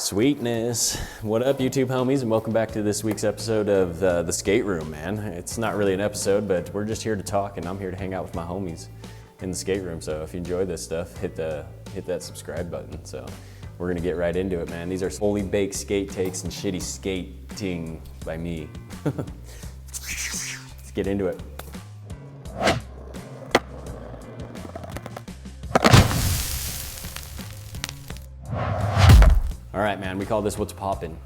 Sweetness. What up, YouTube homies, and welcome back to this week's episode of the Skate Room, man. It's not really an episode, but we're just here to talk, and I'm here to hang out with my homies in the skate room. So if you enjoy this stuff, hit that subscribe button. So we're gonna get right into it, man. These are fully baked skate takes and shitty skating by me. Let's get into it. All right, man, we call this What's Poppin'.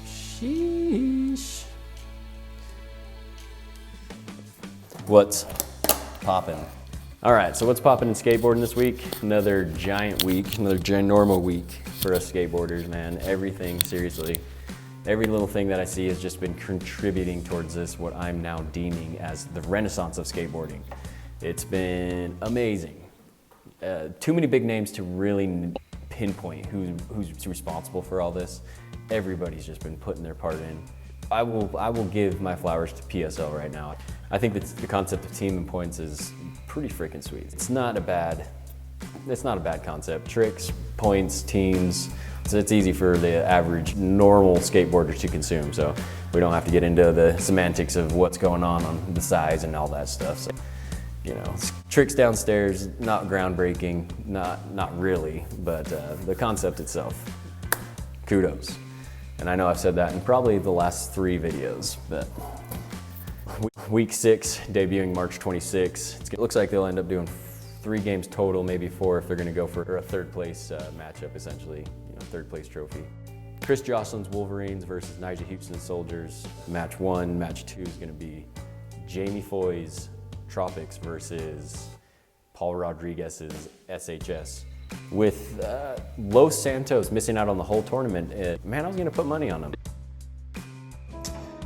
Sheesh. What's poppin'? All right, so what's poppin' in skateboarding this week? Another giant week, another ginormal week for us skateboarders, man. Everything, seriously. Every little thing that I see has just been contributing towards this, what I'm now deeming as the renaissance of skateboarding. It's been amazing. Too many big names to really pinpoint who's responsible for all this. Everybody's just been putting their part in. I will give my flowers to PSL right now. I think that the concept of team and points is pretty freaking sweet. It's not a bad concept. Tricks, points, teams. So it's easy for the average normal skateboarder to consume. So we don't have to get into the semantics of what's going on the size and all that stuff. So, you know, tricks downstairs, not groundbreaking, not really, but the concept itself, kudos. And I know I've said that in probably the last 3 videos, but week 6, debuting March 26. It looks like they'll end up doing 3 games total, maybe 4 if they're gonna go for a third place matchup, essentially, you know, third place trophy. Chris Jocelyn's Wolverines versus Nyjah Houston's Soldiers. Match 1, match 2 is gonna be Jamie Foy's Tropics versus Paul Rodriguez's SHS. With Los Santos missing out on the whole tournament, man, I was gonna put money on him.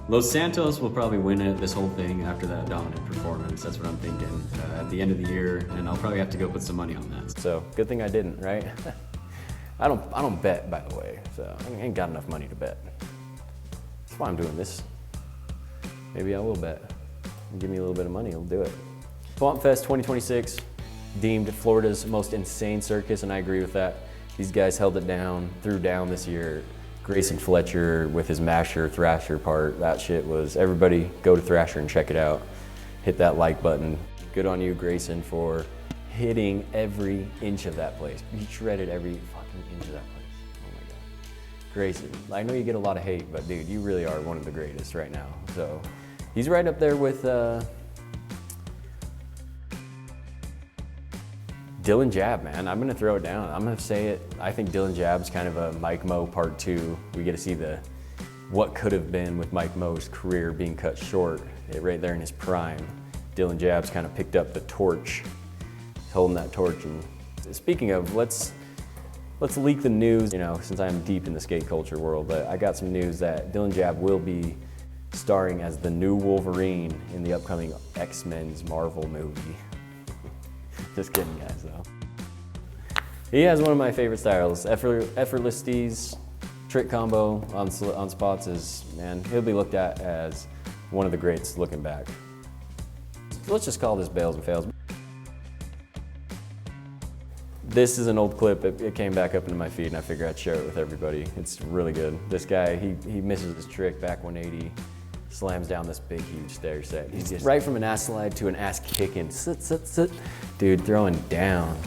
Los Santos will probably win this whole thing after that dominant performance. That's what I'm thinking at the end of the year, and I'll probably have to go put some money on that. So good thing I didn't, right? I don't bet, by the way, so I ain't got enough money to bet. That's why I'm doing this. Maybe I will bet. Give me a little bit of money, I'll do it. Swampfest 2026, deemed Florida's most insane circus, and I agree with that. These guys held it down, threw down this year. Grayson Fletcher with his masher, thrasher part, that shit was, everybody go to Thrasher and check it out. Hit that like button. Good on you, Grayson, for hitting every inch of that place. You shredded every fucking inch of that place. Oh my God. Grayson, I know you get a lot of hate, but dude, you really are one of the greatest right now. So he's right up there with Dylan Jab, man. I'm gonna throw it down. I'm gonna say it. I think Dylan Jab's kind of a Mike Mo part 2. We get to see what could have been with Mike Mo's career being cut short, right there in his prime. Dylan Jab's kind of picked up the torch. He's holding that torch. And speaking of, let's leak the news. You know, since I'm deep in the skate culture world, but I got some news that Dylan Jab will be starring as the new Wolverine in the upcoming X-Men's Marvel movie. Just kidding, guys, though. He has one of my favorite styles. Effortless steez, trick combo on spots is, man, he'll be looked at as one of the greats looking back. Let's just call this Bales and Fails. This is an old clip. It came back up into my feed, and I figured I'd share it with everybody. It's really good. This guy, he misses his trick back 180. Slams down this big, huge stair set. He's just right from an ass slide to an ass kicking. Sit. Dude, throwing down.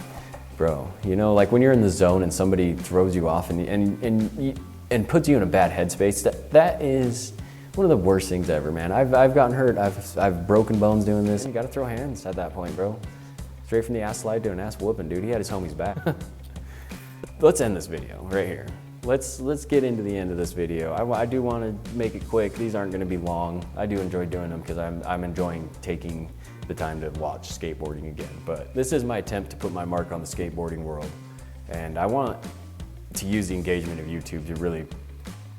Bro, you know, like when you're in the zone and somebody throws you off and puts you in a bad headspace, that is one of the worst things ever, man. I've gotten hurt. I've broken bones doing this. You gotta throw hands at that point, bro. Straight from the ass slide to an ass whooping, dude. He had his homies back. Let's end this video right here. Let's get into the end of this video. I do want to make it quick. These aren't going to be long. I do enjoy doing them because I'm enjoying taking the time to watch skateboarding again. But this is my attempt to put my mark on the skateboarding world. And I want to use the engagement of YouTube to really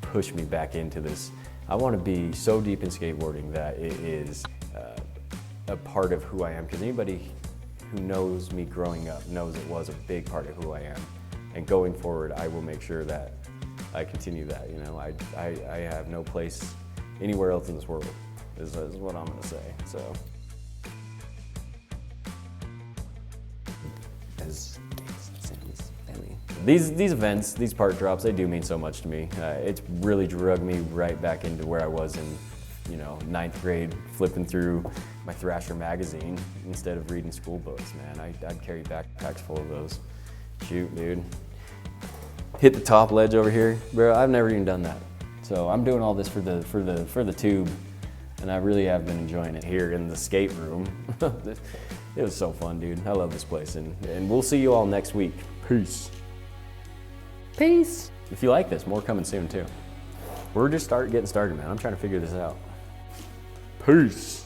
push me back into this. I want to be so deep in skateboarding that it is a part of who I am. Because anybody who knows me growing up knows it was a big part of who I am. And going forward, I will make sure that I continue that. You know, I have no place anywhere else in this world, is what I'm gonna say. So is these events, these park drops, they do mean so much to me. It's really drug me right back into where I was in, you know, 9th grade, flipping through my Thrasher magazine instead of reading school books, man. I'd carry backpacks full of those. Shoot, dude. Hit the top ledge over here, bro. I've never even done that. So I'm doing all this for the tube, and I really have been enjoying it here in the skate room. It was so fun, dude. I love this place, and we'll see you all next week. Peace. Peace. If you like this, more coming soon too. We're just getting started, man. I'm trying to figure this out. Peace.